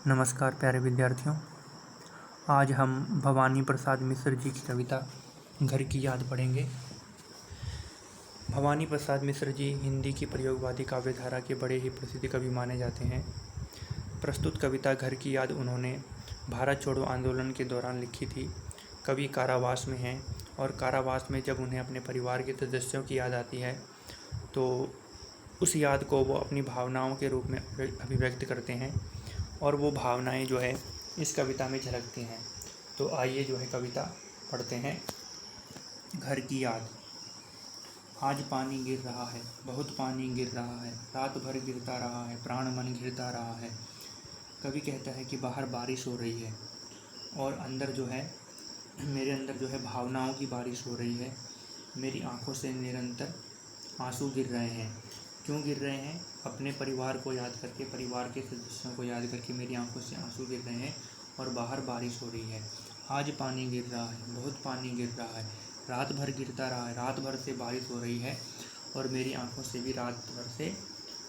नमस्कार प्यारे विद्यार्थियों। आज हम भवानी प्रसाद मिश्र जी की कविता घर की याद पढ़ेंगे। भवानी प्रसाद मिश्र जी हिंदी की प्रयोगवादी काव्यधारा के बड़े ही प्रसिद्ध कवि माने जाते हैं। प्रस्तुत कविता घर की याद उन्होंने भारत छोड़ो आंदोलन के दौरान लिखी थी। कवि कारावास में हैं और कारावास में जब उन्हें अपने परिवार के सदस्यों की याद आती है तो उस याद को वो अपनी भावनाओं के रूप में अभिव्यक्त करते हैं और वो भावनाएं जो है इस कविता में झलकती हैं। तो आइए जो है कविता पढ़ते हैं। घर की याद। आज पानी गिर रहा है, बहुत पानी गिर रहा है, रात भर गिरता रहा है, प्राण मन गिरता रहा है। कवि कहता है कि बाहर बारिश हो रही है और अंदर जो है मेरे अंदर जो है भावनाओं की बारिश हो रही है। मेरी आंखों से निरंतर आंसू गिर रहे हैं। क्यों गिर रहे हैं? अपने परिवार को याद करके, परिवार के सदस्यों को याद करके मेरी आंखों से आंसू गिर रहे हैं और बाहर बारिश हो रही है। आज पानी गिर रहा है, बहुत पानी गिर रहा है, रात भर गिरता रहा है, रात भर से बारिश हो रही है और मेरी आंखों से भी रात भर से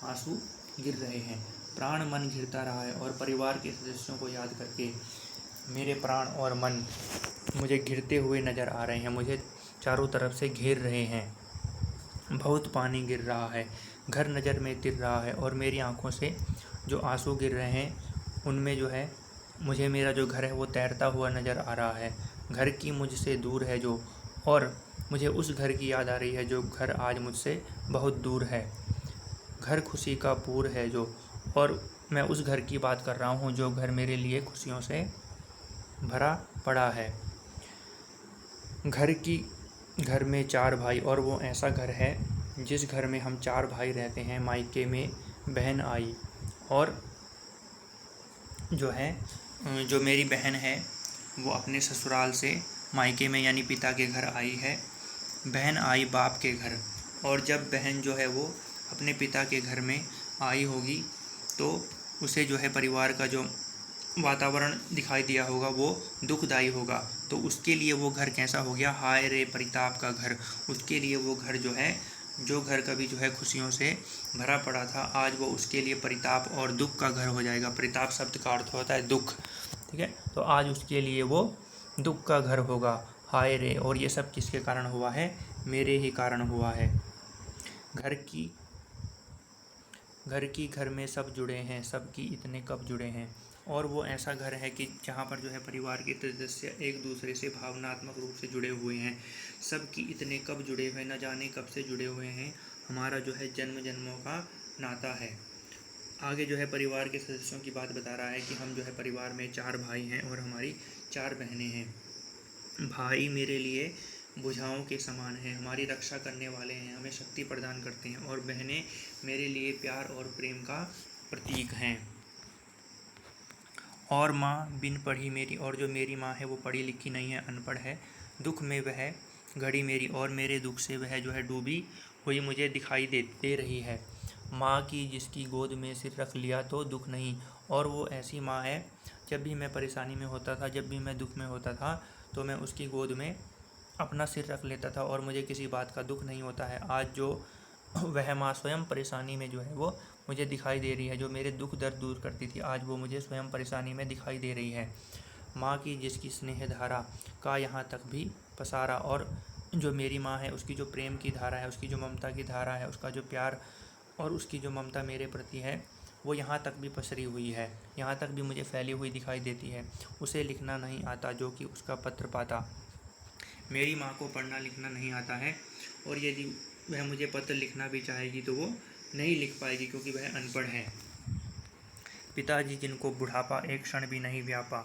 आंसू गिर रहे हैं। प्राण मन घिरता रहा है और परिवार के सदस्यों को याद करके मेरे प्राण और मन मुझे घिरते हुए नज़र आ रहे हैं, मुझे चारों तरफ से घेर रहे हैं। बहुत पानी गिर रहा है, घर नज़र में तिर रहा है और मेरी आंखों से जो आंसू गिर रहे हैं उनमें जो है मुझे मेरा जो घर है वो तैरता हुआ नज़र आ रहा है। घर की मुझसे दूर है जो, और मुझे उस घर की याद आ रही है जो घर आज मुझसे बहुत दूर है। घर खुशी का पूर है जो, और मैं उस घर की बात कर रहा हूँ जो घर मेरे लिए खुशियों से भरा पड़ा है। घर में 4 भाई, और वो ऐसा घर है जिस घर में हम 4 भाई रहते हैं। मायके में बहन आई, और जो मेरी बहन है वो अपने ससुराल से मायके में यानी पिता के घर आई है। बहन आई बाप के घर, और जब बहन जो है वो अपने पिता के घर में आई होगी तो उसे जो है परिवार का जो वातावरण दिखाई दिया होगा वो दुखदाई होगा। तो उसके लिए वो घर कैसा हो गया? हाय रे परिताप का घर। उसके लिए वो घर जो है, जो घर कभी जो है खुशियों से भरा पड़ा था, आज वो उसके लिए परिताप और दुख का घर हो जाएगा। परिताप शब्द का अर्थ होता है दुख, ठीक है। तो आज उसके लिए वो दुख का घर होगा। हाय रे। और ये सब किसके कारण हुआ है? मेरे ही कारण हुआ है। घर में सब जुड़े हैं, सबकी इतने कब जुड़े हैं। और वो ऐसा घर है कि जहाँ पर जो है परिवार के सदस्य एक दूसरे से भावनात्मक रूप से जुड़े हुए हैं। सबकी इतने कब जुड़े हुए, न जाने कब से जुड़े हुए हैं। हमारा जो है जन्म जन्मों का नाता है। आगे जो है परिवार के सदस्यों की बात बता रहा है कि हम जो है परिवार में 4 भाई हैं और हमारी 4 बहनें हैं। भाई मेरे लिए भुजाओं के समान हैं, हमारी रक्षा करने वाले हैं, हमें शक्ति प्रदान करते हैं, और बहनें मेरे लिए प्यार और प्रेम का प्रतीक हैं। और माँ बिन पढ़ी मेरी, और जो मेरी माँ है वो पढ़ी लिखी नहीं है, अनपढ़ है। दुख में वह घड़ी मेरी, और मेरे दुख से वह जो है डूबी हुई मुझे दिखाई दे रही है। माँ की जिसकी गोद में सिर रख लिया तो दुख नहीं। और वो ऐसी माँ है, जब भी मैं परेशानी में होता था, जब भी मैं दुख में होता था, तो मैं उसकी गोद में अपना सिर रख लेता था और मुझे किसी बात का दुख नहीं होता है। आज जो वह माँ स्वयं परेशानी में जो है वो मुझे दिखाई दे रही है, जो मेरे दुख दर्द दूर करती थी, आज वो मुझे स्वयं परेशानी में दिखाई दे रही है। माँ की जिसकी स्नेह धारा का यहाँ तक भी पसारा, और जो मेरी माँ है उसकी जो प्रेम की धारा है, उसकी जो ममता की धारा है, उसका जो प्यार और उसकी जो ममता मेरे प्रति है वो यहाँ तक भी पसरी हुई है, यहाँ तक भी मुझे फैली हुई दिखाई देती है। उसे लिखना नहीं आता जो कि उसका पत्र पाता। मेरी माँ को पढ़ना लिखना नहीं आता है, और यदि वह मुझे पत्र लिखना भी चाहेगी तो वो नहीं लिख पाएगी क्योंकि वह अनपढ़ है। पिताजी जिनको बुढ़ापा एक क्षण भी नहीं व्यापा,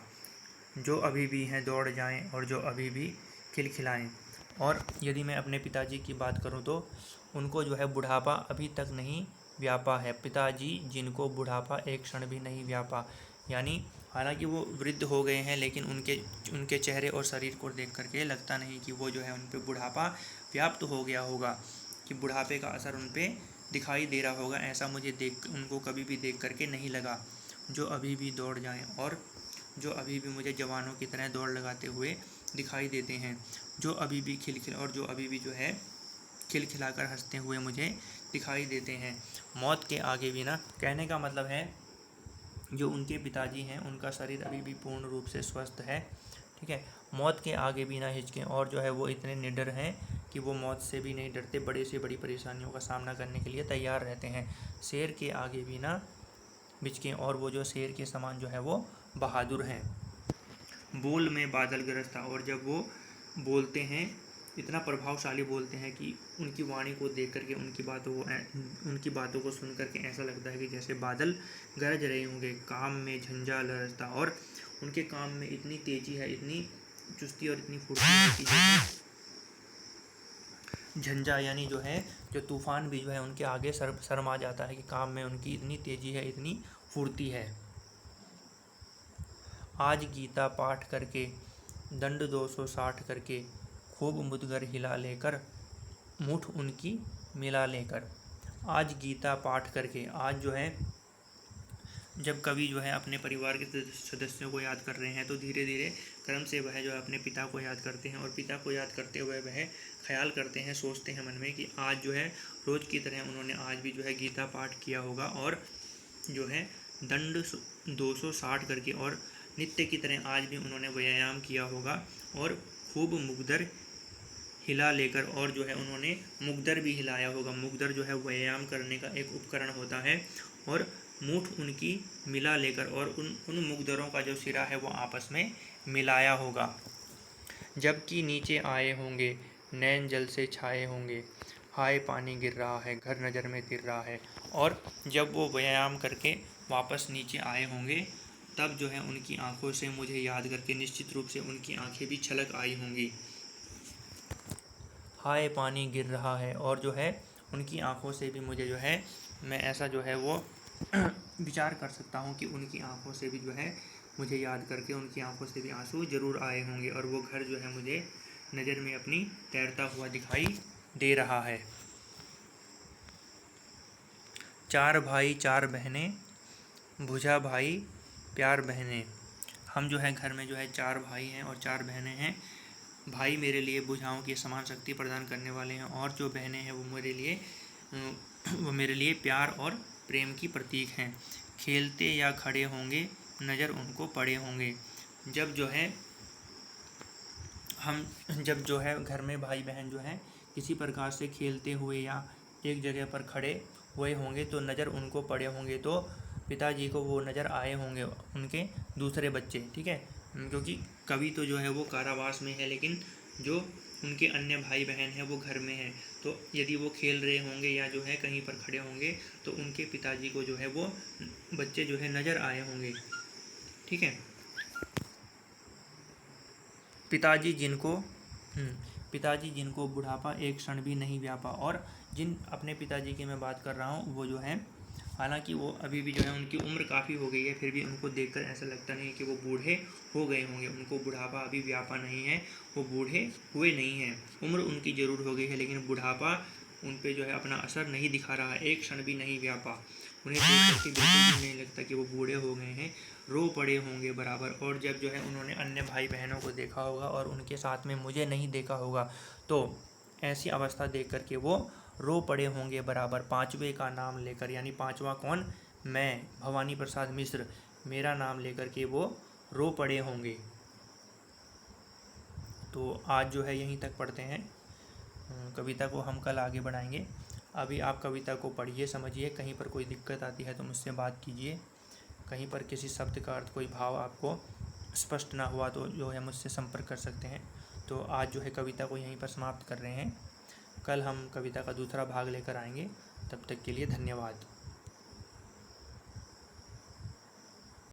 जो अभी भी हैं दौड़ जाएं और जो अभी भी खिलखिलाएं। और यदि मैं अपने पिताजी की बात करूं तो उनको जो है बुढ़ापा अभी तक नहीं व्यापा है। पिताजी जिनको बुढ़ापा एक क्षण भी नहीं व्यापा, यानी हालांकि वो वृद्ध हो गए हैं लेकिन उनके चेहरे और शरीर को देख करके लगता नहीं कि वो जो है उन पर बुढ़ापा व्याप्त हो गया होगा, कि बुढ़ापे का असर उन पर दिखाई दे रहा होगा। ऐसा मुझे उनको कभी भी देख करके नहीं लगा। जो अभी भी दौड़ जाएं, और जो अभी भी मुझे जवानों की तरह दौड़ लगाते हुए दिखाई देते हैं, जो अभी भी और जो अभी भी जो है खिलखिलाकर हंसते हुए मुझे दिखाई देते हैं। मौत के आगे भी ना, कहने का मतलब है जो उनके पिताजी हैं उनका शरीर अभी भी पूर्ण रूप से स्वस्थ है। ठीक है, मौत के आगे भी ना हिचकें, और जो है वो इतने निडर हैं कि वो मौत से भी नहीं डरते, बड़े से बड़ी परेशानियों का सामना करने के लिए तैयार रहते हैं। शेर के आगे भी ना बिचकें, और वो जो शेर के समान जो है वो बहादुर हैं। बोल में बादल गरजता, और जब वो बोलते हैं इतना प्रभावशाली बोलते हैं कि उनकी वाणी को देख करके, उनकी बातों को सुन करके ऐसा लगता है कि जैसे बादल गरज रहे होंगे। काम में झंझा लहरता, और उनके काम में इतनी तेजी है, इतनी चुस्ती और इतनी फुर्ती है कि झंझा यानी जो है जो तूफान भी जो है उनके आगे शर्मा जाता है कि काम में उनकी इतनी तेजी है, इतनी फुर्ती है। आज गीता पाठ करके दंड 260 करके, खूब मुदगर हिला लेकर मुठ उनकी मिला लेकर। आज गीता पाठ करके, आज जो है जब कवि जो है अपने परिवार के सदस्यों को याद कर रहे हैं तो धीरे धीरे क्रम से वह जो है अपने पिता को याद करते हैं, और पिता को याद करते हुए वह ख्याल करते हैं, सोचते हैं मन में कि आज जो है रोज़ की तरह उन्होंने आज भी जो है गीता पाठ किया होगा, और जो है दंड 260 करके और नित्य की तरह आज भी उन्होंने व्यायाम किया होगा, और खूब मुगदर हिला लेकर, और जो है उन्होंने मुगदर भी हिलाया होगा। मुगदर जो है व्यायाम करने का एक उपकरण होता है, और मूठ उनकी मिला लेकर, और उन मुगदरों का जो सिरा है वो आपस में मिलाया होगा। जबकि नीचे आए होंगे नैन जल से छाए होंगे, हाय पानी गिर रहा है, घर नज़र में तिर रहा है। और जब वो व्यायाम करके वापस नीचे आए होंगे तब जो है उनकी आंखों से मुझे याद करके निश्चित रूप से उनकी आंखें भी छलक आई होंगी। हाय पानी गिर रहा है, और जो है उनकी आंखों से भी मुझे जो है, मैं ऐसा जो है वो विचार कर सकता हूँ कि उनकी आंखों से भी जो है मुझे याद करके उनकी आंखों से भी आंसू जरूर आए होंगे, और वो घर जो है मुझे नज़र में अपनी तैरता हुआ दिखाई दे रहा है। 4 भाई 4 बहनें, भुजा भाई प्यार बहनें। हम जो है घर में जो है 4 भाई हैं और 4 बहनें हैं। भाई मेरे लिए भुजाओं की समान शक्ति प्रदान करने वाले हैं, और जो बहनें हैं वो मेरे लिए प्यार और प्रेम की प्रतीक हैं। खेलते या खड़े होंगे नज़र उनको पड़े होंगे। जब जो है घर में भाई बहन जो हैं किसी प्रकार से खेलते हुए या एक जगह पर खड़े हुए होंगे तो नज़र उनको पड़े होंगे, तो पिताजी को वो नज़र आए होंगे उनके दूसरे बच्चे। ठीक है, क्योंकि कवि तो जो है वो कारावास में है, लेकिन जो उनके अन्य भाई बहन हैं वो घर में हैं, तो यदि वो खेल रहे होंगे या जो है कहीं पर खड़े होंगे तो उनके पिताजी को जो है वो बच्चे जो है नज़र आए होंगे। ठीक है, पिताजी जिनको बुढ़ापा एक क्षण भी नहीं व्यापा। और जिन अपने पिताजी की मैं बात कर रहा हूँ वो जो है, हालांकि वो अभी भी जो है उनकी उम्र काफ़ी हो गई है, फिर भी उनको देखकर ऐसा लगता नहीं कि वो बूढ़े हो गए होंगे। उनको बुढ़ापा अभी व्यापा नहीं है, वो बूढ़े हुए नहीं हैं। उम्र उनकी ज़रूर हो गई है, लेकिन बुढ़ापा उन पर जो है अपना असर नहीं दिखा रहा है, एक क्षण भी नहीं व्यापा। उन्हें देख करके बिल्कुल भी नहीं लगता कि वो बूढ़े हो गए हैं, रो पड़े होंगे बराबर। और जब जो है उन्होंने अन्य भाई बहनों को देखा होगा और उनके साथ में मुझे नहीं देखा होगा, तो ऐसी अवस्था देख करके वो रो पड़े होंगे बराबर। 5वें का नाम लेकर, यानी 5वां कौन, मैं भवानी प्रसाद मिश्र, मेरा नाम लेकर के वो रो पड़े होंगे। तो आज जो है यहीं तक पढ़ते हैं, कविता को हम कल आगे बढ़ाएंगे। अभी आप कविता को पढ़िए, समझिए, कहीं पर कोई दिक्कत आती है तो मुझसे बात कीजिए। कहीं पर किसी शब्द का अर्थ, कोई भाव आपको स्पष्ट ना हुआ तो जो है मुझसे संपर्क कर सकते हैं। तो आज जो है कविता को यहीं पर समाप्त कर रहे हैं, कल हम कविता का दूसरा भाग लेकर आएंगे। तब तक के लिए धन्यवाद।